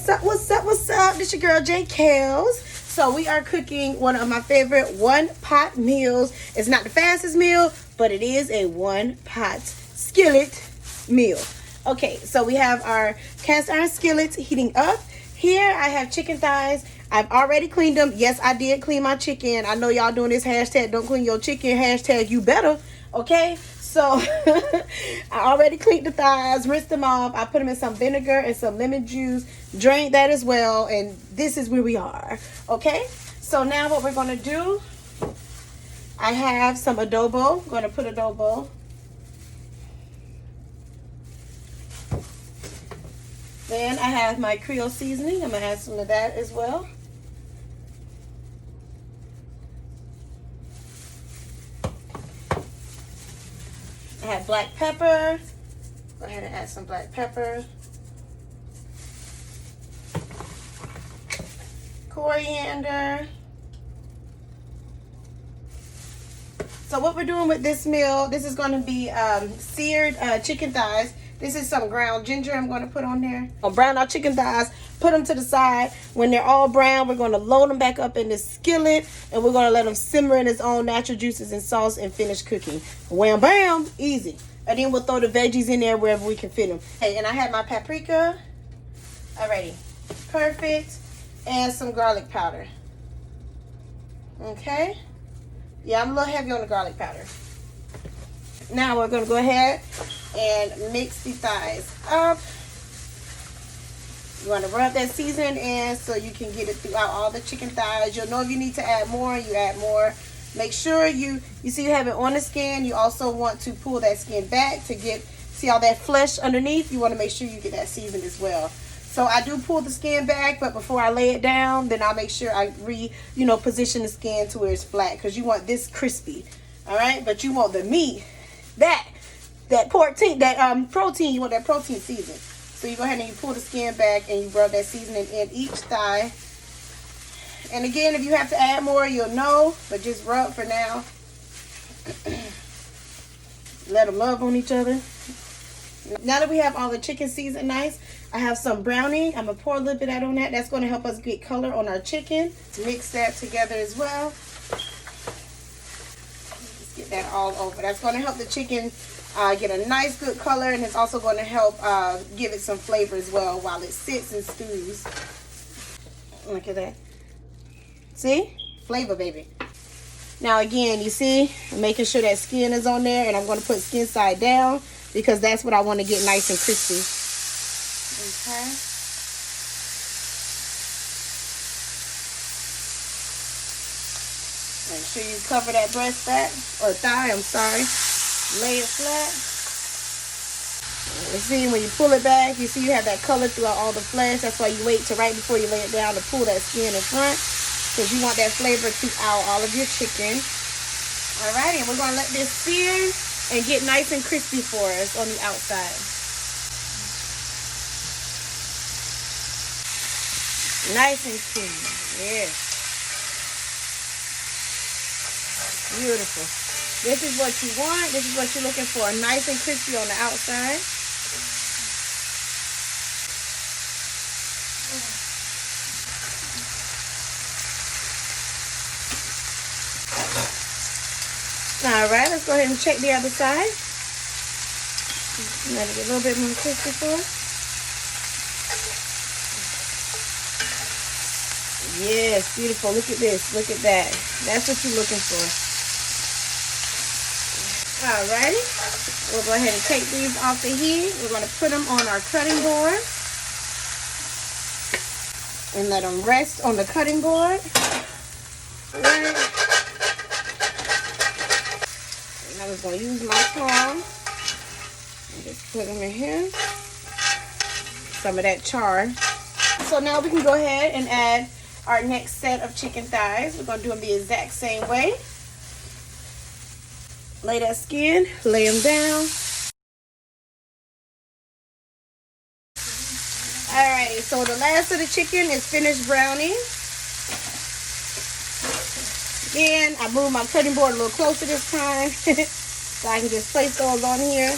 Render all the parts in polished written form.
What's up, what's up, what's up? This your girl J Kales. So we are cooking one of my favorite one pot meals. It's not the fastest meal, but it is a one pot skillet meal. Okay, so we have our cast iron skillets heating up. Here I have chicken thighs. I've already cleaned them. Yes, I did clean my chicken. I know y'all doing this hashtag don't clean your chicken, hashtag you better. Okay, so I already cleaned the thighs, rinsed them off. I put them in some vinegar and some lemon juice, drained that as well, and this is where we are. Okay, so now what we're going to do, I have some adobo. I'm going to put adobo. Then I have my Creole seasoning. I'm going to add some of that as well. I have black pepper. Go ahead and add some black pepper. Coriander. So what we're doing with this meal, this is going to be seared chicken thighs. This is some ground ginger I'm going to put on there. I'll brown our chicken thighs, put them to the side. When they're all brown, we're going to load them back up in the skillet, and we're going to let them simmer in its own natural juices and sauce and finish cooking. Wham, bam, easy. And then we'll throw the veggies in there wherever we can fit them. Hey, and I have my paprika. Alrighty, perfect. And some garlic powder. Okay. Yeah, I'm a little heavy on the garlic powder. Now we're going to go ahead and mix the thighs up. You want to rub that seasoning in so you can get it throughout all the chicken thighs. You'll know if you need to add more, you add more. Make sure you see you have it on the skin. You also want to pull that skin back to see all that flesh underneath. You want to make sure you get that seasoned as well. So I do pull the skin back, but before I lay it down, then I'll make sure I position the skin to where it's flat, because you want this crispy. All right, but you want the meat, that protein, you want that protein season. So you go ahead and you pull the skin back and you rub that seasoning in each thigh. And again, if you have to add more, you'll know, but just rub for now. Let them love on each other. Now that we have all the chicken seasoned nice, I have some brownie. I'm going to pour a little bit out on that. That's going to help us get color on our chicken. Mix that together as well. Let's get that all over. That's going to help the chicken get a nice good color, and it's also going to help give it some flavor as well while it sits and stews. Look at that. See? Flavor, baby. Now again, you see, I'm making sure that skin is on there, and I'm going to put skin side down because that's what I want to get nice and crispy. Okay. Make sure you cover that breast fat, or thigh, I'm sorry. Lay it flat. You see, when you pull it back, you see you have that color throughout all the flesh. That's why you wait till right before you lay it down to pull that skin in front, because you want that flavor throughout all of your chicken. Alrighty, and we're going to let this sear and get nice and crispy for us on the outside. Nice and creamy. Yeah. Beautiful. This is what you want. This is what you're looking for. Nice and crispy on the outside. Alright, let's go ahead and check the other side. Let it get a little bit more crispy for us. Yes, beautiful. Look at this. Look at that. That's what you're looking for. Alrighty. We'll go ahead and take these off the heat. We're going to put them on our cutting board. And let them rest on the cutting board. Alright. And I'm just going to use my tongs. And just put them in here. Some of that char. So now we can go ahead and add our next set of chicken thighs. We're going to do them the exact same way. Lay that skin, lay them down. Alright, so the last of the chicken is finished browning. Again, I moved my cutting board a little closer this time so I can just place those on here.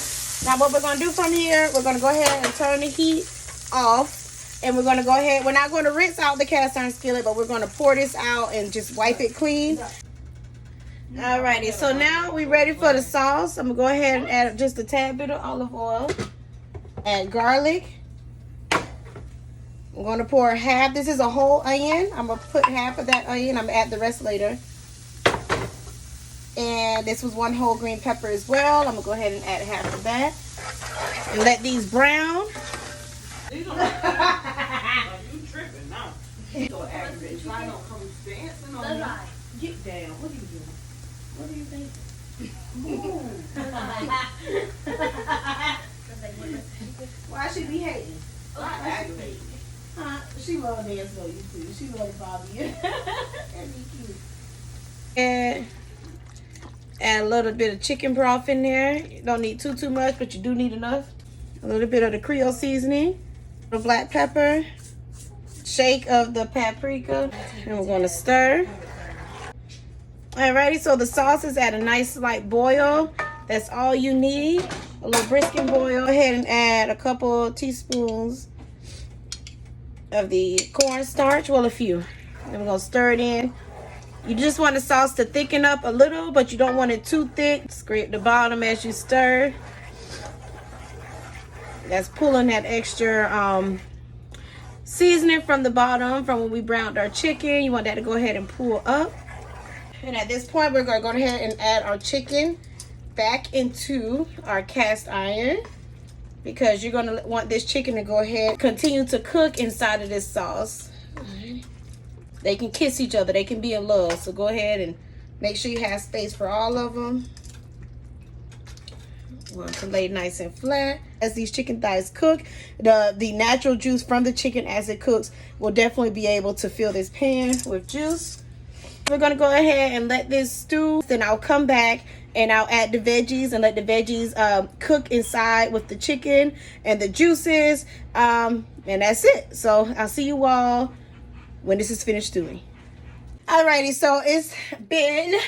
Now what we're going to do from here, we're going to go ahead and turn the heat off. And we're going to go ahead. We're not going to rinse out the cast iron skillet, but we're going to pour this out and just wipe it clean. Alrighty, so now we're ready for the sauce. I'm going to go ahead and add just a tad bit of olive oil. Add garlic. I'm going to pour half. This is a whole onion. I'm going to put half of that onion. I'm going to add the rest later. And this was one whole green pepper as well. I'm going to go ahead and add half of that. And let these brown. You tripping now. So aggravated. Try don't come dancing on me. Get down. What are you doing? What are you thinking? Why she be hating? Not aggravating. Huh? She love dance though, you too. She love to bother you. That'd be cute. And add a little bit of chicken broth in there. You don't need too much, but you do need enough. A little bit of the Creole seasoning, the black pepper, shake of the paprika, and we're going to stir. Alrighty, so the sauce is at a nice light boil. That's all you need. A little brisket boil. Go ahead and add a couple teaspoons of the cornstarch. Well, a few. And we're going to stir it in. You just want the sauce to thicken up a little, but you don't want it too thick. Scrape the bottom as you stir. That's pulling that extra seasoning from the bottom from when we browned our chicken. You want that to go ahead and pull up. And at this point, we're going to go ahead and add our chicken back into our cast iron, because you're going to want this chicken to go ahead and continue to cook inside of this sauce. They can kiss each other. They can be in love. So go ahead and make sure you have space for all of them. Want to lay nice and flat. As these chicken thighs cook, the natural juice from the chicken as it cooks will definitely be able to fill this pan with juice. We're going to go ahead and let this stew. Then I'll come back and I'll add the veggies and let the veggies cook inside with the chicken and the juices. And that's it. So I'll see you all when this is finished stewing. Alrighty, so it's been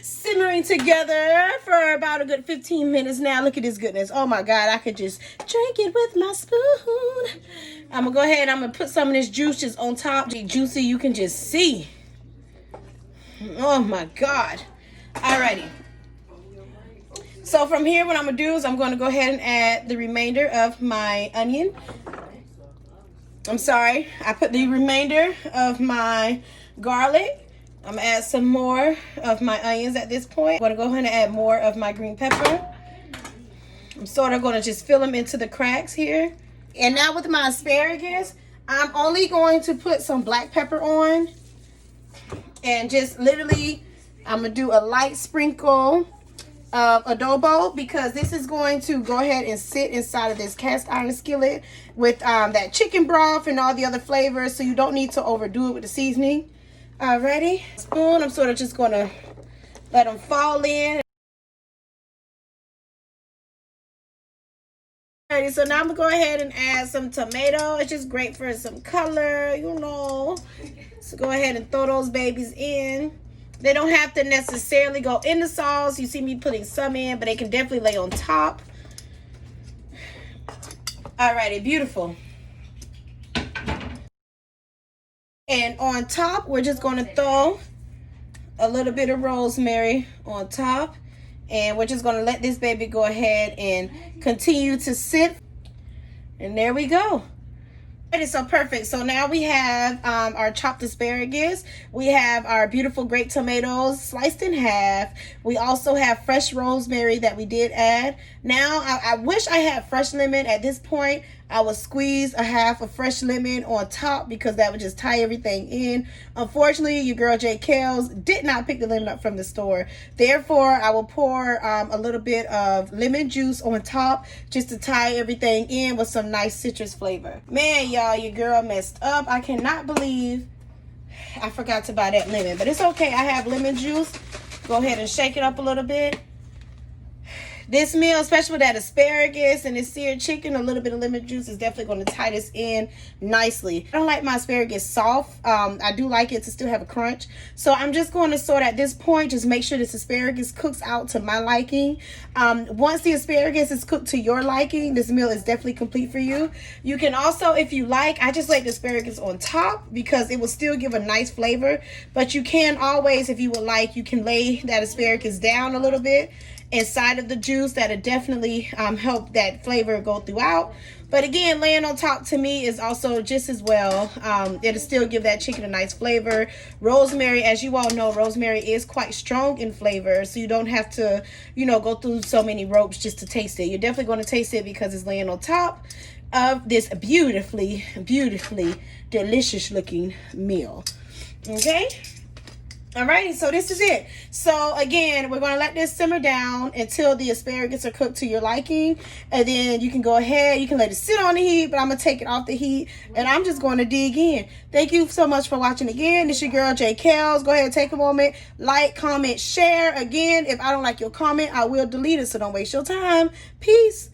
simmering together for about a good 15 minutes now. Look at this goodness. Oh my God, I could just drink it with my spoon. I'm gonna go ahead and I'm gonna put some of this juice just on top. Juicy, you can just see. Oh my God. Alrighty. So from here, what I'm gonna do is I'm gonna go ahead and add the remainder of my onion. I'm sorry, I put the remainder of my garlic. I'm gonna add some more of my onions at this point. I'm gonna go ahead and add more of my green pepper. I'm sort of gonna just fill them into the cracks here. And now with my asparagus, I'm only going to put some black pepper on. And just literally, I'm gonna do a light sprinkle of adobo, because this is going to go ahead and sit inside of this cast iron skillet with that chicken broth and all the other flavors, so you don't need to overdo it with the seasoning. Alrighty, spoon, I'm sort of just gonna let them fall in. Alrighty, so now I'm gonna go ahead and add some tomato. It's just great for some color, you know. So go ahead and throw those babies in. They don't have to necessarily go in the sauce. You see me putting some in, but they can definitely lay on top. Alrighty, beautiful. And on top, we're just going to throw a little bit of rosemary on top. And we're just going to let this baby go ahead and continue to sit. And there we go. It is so perfect. So now we have our chopped asparagus. We have our beautiful grape tomatoes sliced in half. We also have fresh rosemary that we did add. Now, I wish I had fresh lemon. At this point, I would squeeze a half of fresh lemon on top, because that would just tie everything in. Unfortunately, your girl J. Kales did not pick the lemon up from the store. Therefore, I will pour a little bit of lemon juice on top just to tie everything in with some nice citrus flavor. Man, y'all, your girl messed up. I cannot believe I forgot to buy that lemon, but it's okay. I have lemon juice. Go ahead and shake it up a little bit. This meal, especially with that asparagus and this seared chicken, a little bit of lemon juice is definitely going to tie this in nicely. I don't like my asparagus soft. I do like it to still have a crunch. So I'm just going to sort at this point, just make sure this asparagus cooks out to my liking. Once the asparagus is cooked to your liking, this meal is definitely complete for you. You can also, if you like, I just like the asparagus on top because it will still give a nice flavor. But you can always, if you would like, you can lay that asparagus down a little bit inside of the juice. That'll definitely help that flavor go throughout. But again, laying on top to me is also just as well. It'll still give that chicken a nice flavor. Rosemary, as you all know, rosemary is quite strong in flavor, so you don't have to, you know, go through so many ropes just to taste it. You're definitely going to taste it because it's laying on top of this beautifully, beautifully delicious looking meal. Okay. Alrighty, so this is it. So again, we're going to let this simmer down until the asparagus are cooked to your liking, and then you can go ahead, you can let it sit on the heat, but I'm going to take it off the heat and I'm just going to dig in. Thank you so much for watching again. This is your girl J Kels. Go ahead and take a moment, like, comment, share. Again, if I don't like your comment, I will delete it, so don't waste your time. Peace.